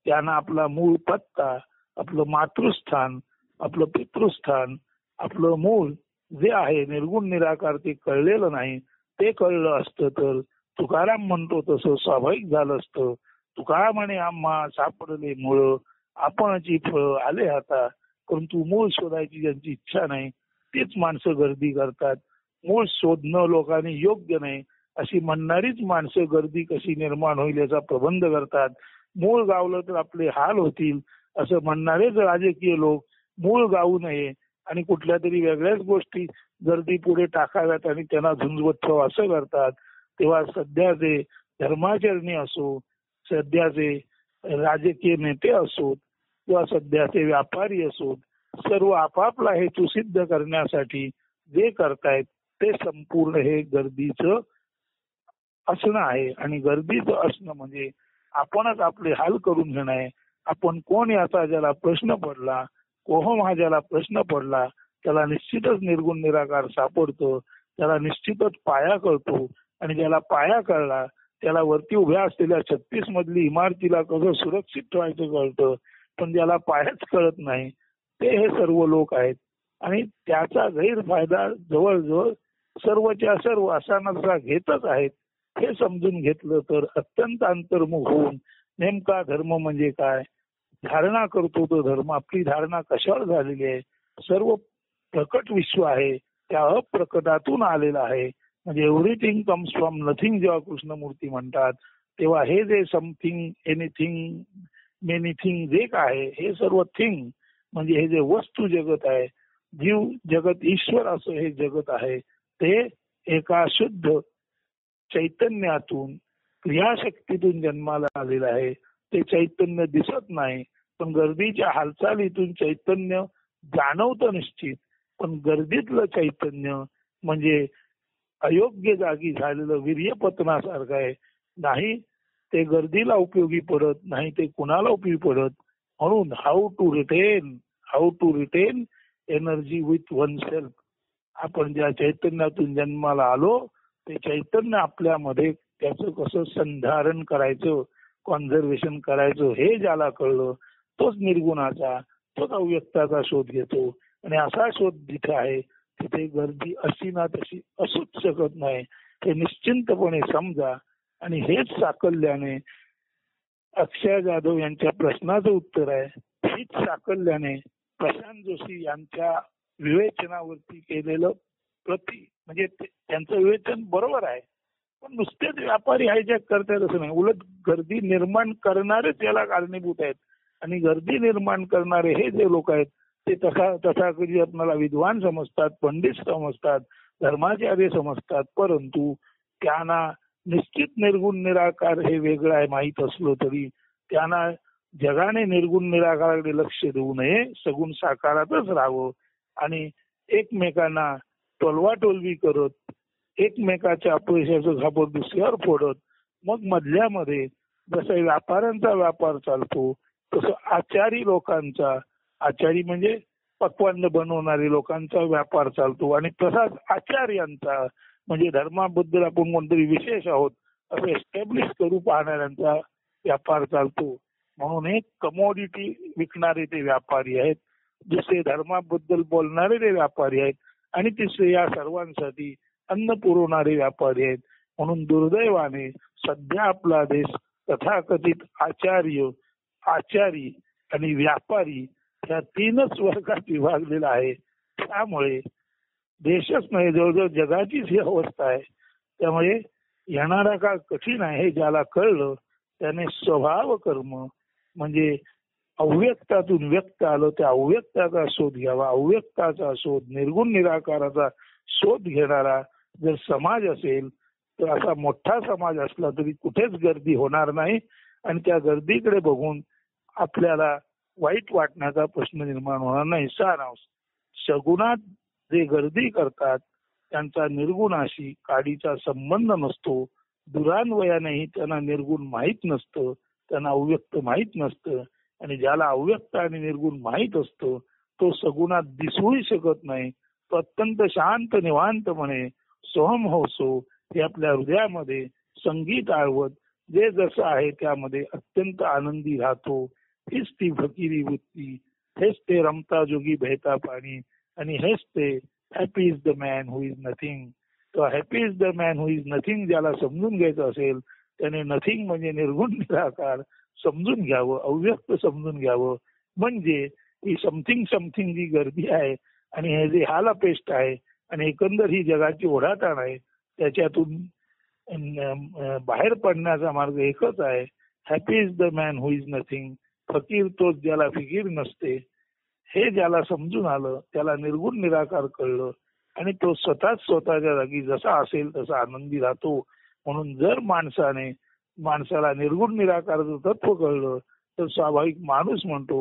त्यांना आपला मूळ पत्ता, आपलं मातृस्थान, आपलं पितृस्थान, आपलं मूळ जे आहे निर्गुण निराकार ते कळलेलं नाही. ते कळलं असतं तर तुकाराम म्हणतो तसं स्वाभाविक झालं असतं. तुकाराम म्हणे आम्हा सापडले मूळ आपणची फळ आले आता, परंतु मूळ शोधायची ज्यांची इच्छा नाही तीच माणसं गर्दी करतात. मूळ शोधणं लोकांनी योग्य नाही अशी म्हणणारीच माणसं गर्दी कशी निर्माण होईल याचा प्रबंध करतात. मूळ गावलं तर आपले हाल होतील असं म्हणणारेच राजकीय लोक मूळ गाऊ नये आणि कुठल्या तरी वेगळ्याच गोष्टी गर्दी पुढे टाकाव्यात आणि त्यांना झुंजवत ठेवा असं करतात. तेव्हा सध्याचे धर्माचरणी असो, सध्याचे राजकीय नेते असोत किंवा सध्याचे व्यापारी असोत, सर्व आपापला हेतू सिद्ध करण्यासाठी जे करतायत ते संपूर्ण हे गर्दीचं असणं आहे. आणि गर्दीचं असणं म्हणजे आपणच आपले हाल करून घेणं आहे. आपण कोण याचा ज्याला प्रश्न पडला, कोहम हा ज्याला प्रश्न पडला त्याला निश्चितच निर्गुण निराकार सापडतो, त्याला निश्चितच पाया कळतो. आणि ज्याला पाया कळला त्याला वरती उभ्या असलेल्या 36 मधली इमारतीला कसं सुरक्षित ठेवायचं कळतं. पण ज्याला पायाच कळत नाही ते हे सर्व लोक आहेत. आणि त्याचा गैरफायदा जवळजवळ सर्वच्या सर्व असा नसा घेतच आहेत. हे समजून घेतलं तर अत्यंत अंतर्मुख होऊन नेमका धर्म म्हणजे काय धारणा करतो तो धर्म, आपली धारणा कशावर झालेली आहे, सर्व प्रकट विश्व आहे त्या अप्रकटातून आलेला आहे. म्हणजे एव्हरीथिंग कम्स फ्रॉम नथिंग जेव्हा कृष्णमूर्ती म्हणतात तेव्हा हे जे समथिंग, एनिथिंग, मेनिथिंग जे काय हे सर्व थिंग म्हणजे हे जे वस्तू जगत आहे, जीव जगत, ईश्वर असं हे जगत आहे ते एका शुद्ध चैतन्यातून क्रियाशक्तीतून जन्माला आलेलं आहे. ते चैतन्य दिसत नाही पण गर्दीच्या हालचालीतून चैतन्य जाणवतं निश्चित. पण गर्दीतलं चैतन्य म्हणजे अयोग्य जागी झालेलं वीर्यपतनासारखं आहे. नाही ते गर्दीला उपयोगी पडत, नाही ते कुणाला उपयोगी पडत. म्हणून how to retain energy with oneself. आपण ज्या चैतन्यातून जन्माला आलो ते चैतन्य आपल्यामध्ये त्याचं कसं संधारण करायचं, कॉन्झर्वेशन करायचं हे ज्याला कळलं तोच निर्गुणाचा, तोच अव्यक्ताचा शोध घेतो. आणि असा शोध जिथे आहे तिथे गर्दी अशी ना तशी असूच शकत नाही. हे निश्चिंतपणे समजा. आणि हेच साकल्याने अक्षय जाधव यांच्या प्रश्नाचं उत्तर आहे. हीच साकल्याने प्रशांत जोशी यांच्या विवेचनावरती केलेलं म्हणजे त्यांचं विवेचन बरोबर आहे. पण नुसतेच व्यापारी हायजॅक करतायत असं नाही, उलट गर्दी निर्माण करणारेच याला कारणीभूत आहेत. आणि गर्दी निर्माण करणारे हे जे लोक आहेत ते तथाकथित आपल्याला विद्वान समजतात, पंडित समजतात, धर्माचार्य समजतात, परंतु त्यांना निश्चित निर्गुण निराकार हे वेगळं आहे माहीत असलो तरी त्यांना जगाने निर्गुण निराकाराकडे लक्ष देऊ नये, सगुण साकारातच राहावं. आणि एकमेकांना टोलवाटोलवी करत, एकमेकाच्या अपयशाचं झापड दुसऱ्यावर फोडत, मग मधल्यामध्ये जसं व्यापाऱ्यांचा व्यापार चालतो तसं आचारी लोकांचा, आचारी म्हणजे पक्वान्न बनवणारी लोकांचा व्यापार चालतो. आणि तसाच आचार्यांचा म्हणजे धर्माबद्दल आपण कोणतरी विशेष आहोत असं एस्टॅब्लिश करू पाहणाऱ्यांचा व्यापार चालतो. म्हणून एक कमोडिटी विकणारे ते व्यापारी आहेत, दुसरे धर्माबद्दल बोलणारे ते व्यापारी आहेत, आणि तिसरे या सर्वांसाठी अन्न पुरवणारे व्यापारी आहेत. म्हणून दुर्दैवाने सध्या आपला देश तथाकथित आचार्य, आचारी आणि व्यापारी या तीनच वर्गात विभागलेला आहे. त्यामुळे देशच नाही जवळजवळ जगाचीच ही अवस्था आहे. त्यामुळे येणारा काळ कठीण आहे हे ज्याला कळलं त्याने स्वभाव कर्म म्हणजे अव्यक्तातून व्यक्त आलं त्या अव्यक्ताचा शोध घ्यावा. अव्यक्ताचा शोध, निर्गुण निराकाराचा शोध घेणारा जर समाज असेल तर असा मोठा समाज असला तरी कुठेच गर्दी होणार नाही. आणि त्या गर्दीकडे बघून आपल्याला वाईट वाटण्याचा प्रश्न निर्माण होणार नाही. सारांश, सगुणात जे गर्दी करतात त्यांचा निर्गुणाशी काडीचा संबंध नसतो. दुरान्वयानेही त्यांना निर्गुण माहीत नसतं, त्यांना अव्यक्त माहीत नसतं. आणि ज्याला अव्यक्त आणि निर्गुण माहीत असतो तो सगुणात दिसूही शकत नाही. तो अत्यंत शांत निवांतपणे सोहम होसो हे आपल्या हृदयामध्ये संगीत आळवत जे जसं आहे त्यामध्ये अत्यंत आनंदी राहतो. हीच ती फकिरी वृत्ती, हेच ते रमता जोगी बहता पाणी, आणि हेच ते happy is the man who is nothing. तो happy is the man who is nothing ज्याला समजून घ्यायचं असेल त्याने नथिंग म्हणजे निर्गुण निराकार समजून घ्यावं, अव्यक्त समजून घ्यावं. म्हणजे ही समथिंग समथिंग जी गर्दी आहे आणि हे जे हालअपेष्ट आहे आणि एकंदर ही जगाची ओढाताण आहे त्याच्यातून बाहेर पडण्याचा मार्ग एकच आहे. Happy is the man who is nothing. फकीर तोच ज्याला फिकीर नसते. हे ज्याला समजून आलं त्याला निर्गुण निराकार कळलं आणि तो स्वतःच स्वतःच्या जागी जसा असेल तसा आनंदी राहतो. म्हणून जर माणसाला निर्गुण निराकाराचं तत्व कळलं तर स्वाभाविक माणूस म्हणतो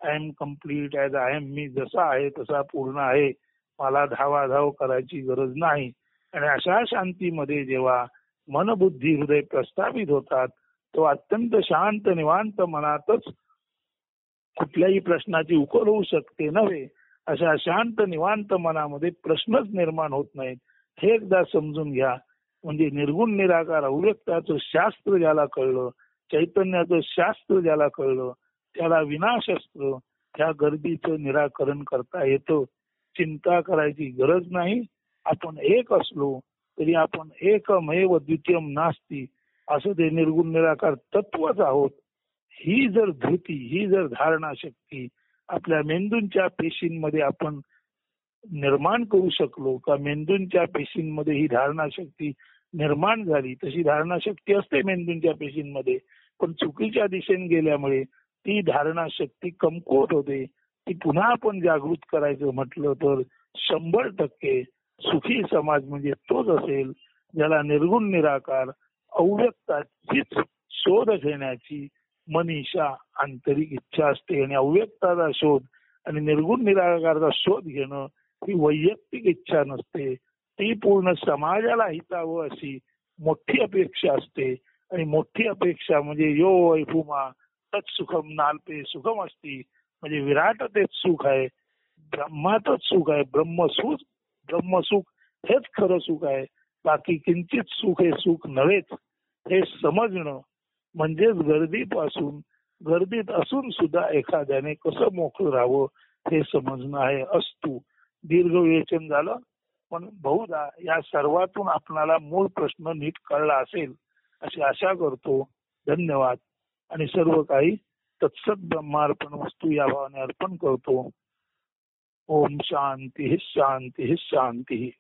I am complete as I am. मी जसा आहे तसा पूर्ण आहे, मला धावाधाव करायची गरज नाही. आणि अशा शांतीमध्ये जेव्हा मनबुद्धी हृदय प्रस्थापित होतात तो अत्यंत शांत निवांत मनातच कुठल्याही प्रश्नाची उकल होऊ शकते नव्हे. अशा शांत निवांत मनामध्ये प्रश्नच निर्माण होत नाहीत. हे एकदा समजून घ्या. म्हणजे निर्गुण निराकार अव्यक्ताचं शास्त्र ज्याला कळलं, चैतन्याचं शास्त्र ज्याला कळलं त्याला विनाशस्त्र त्या गर्दीचं निराकरण करता येतं. चिंता करायची गरज नाही. आपण एक असलो तरी आपण एकमेव द्वितीयम नास्ती असं ते निर्गुण निराकार तत्वच आहोत. ही जर धृती, ही जर धारणा शक्ती आपल्या मेंदूंच्या पेशींमध्ये आपण निर्माण करू शकलो का, मेंदूंच्या पेशींमध्ये ही धारणा शक्ती निर्माण झाली. तशी धारणा शक्ती असते मेंदूंच्या पेशींमध्ये, पण चुकीच्या दिशेने गेल्यामुळे ती धारणा शक्ती कमकुवत होते. ती पुन्हा आपण जागृत करायचं म्हटलं तर 100% सुखी समाज म्हणजे तोच असेल ज्याला निर्गुण निराकार अव्यक्ताचीच शोध घेण्याची मनीषा आंतरिक इच्छा असते. आणि अव्यक्ताचा शोध आणि निर्गुण निराकाराचा शोध घेणं ही वैयक्तिक इच्छा नसते, ती पूर्ण समाजाला हितावं अशी मोठी अपेक्षा असते. आणि मोठी अपेक्षा म्हणजे यो वैभुमा तत्सुखम नाल्पे सुखम असती. म्हणजे विराट तेच सुख आहे, ब्रह्मातच सुख आहे. ब्रह्मसुख हेच खरं सुख आहे. बाकी किंचित सुख हे सुख नव्हेच. हे समजणं म्हणजेच गर्दीत असून सुद्धा एखाद्याने कसं मोकळं राहावं हे समजणं आहे. अस्तु. दीर्घ विवेचन झालं, पण बहुधा या सर्वातून आपणाला मूळ प्रश्न नीट कळला असेल अशी आशा करतो. धन्यवाद. आणि सर्व काही तत्सत ब्रह्मार्पण वस्तू या भावाने अर्पण करतो. ओम शांती शांती शांती.